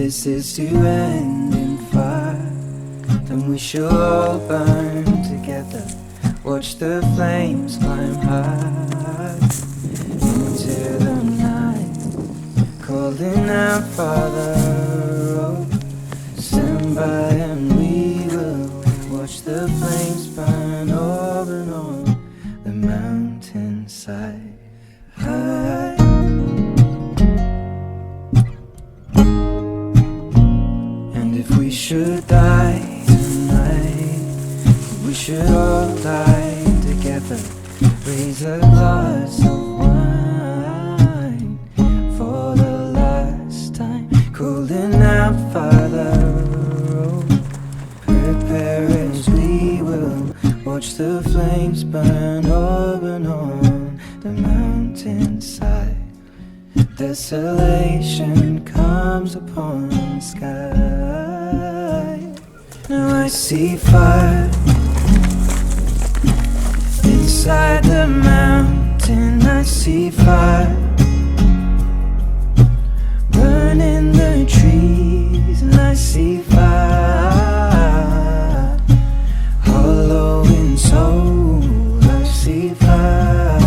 this is to end in fire, then we shall all burn together. Watch the flames climb high into the night, calling out, Father, oh, stand by and we will watch the flames burn over and on the mountainside. And if we should die tonight, we should all die together. Raise a glass of wine for the last time, calling out, Father, oh, prepare as we will watch the flames burn over and on the mountainside. Desolation comes upon the sky. Now I see fire inside the mountain. I see fire burning the trees, and I see fire hollow in soul. I see fire,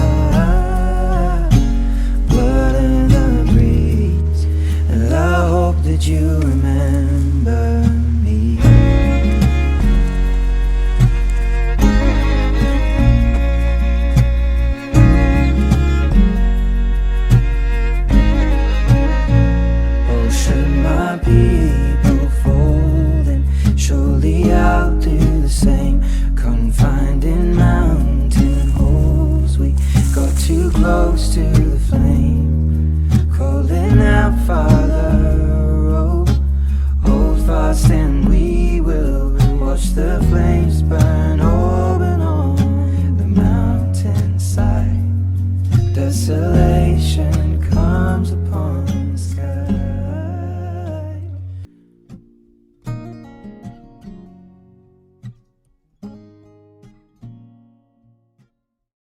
blood in the breeze, and I hope that you remember me. Oh, should my people fold, and surely I'll do the same. Confined in mountain holes, we got too close to the flame, calling out, Father, oh, hold fast and we will watch the flames burn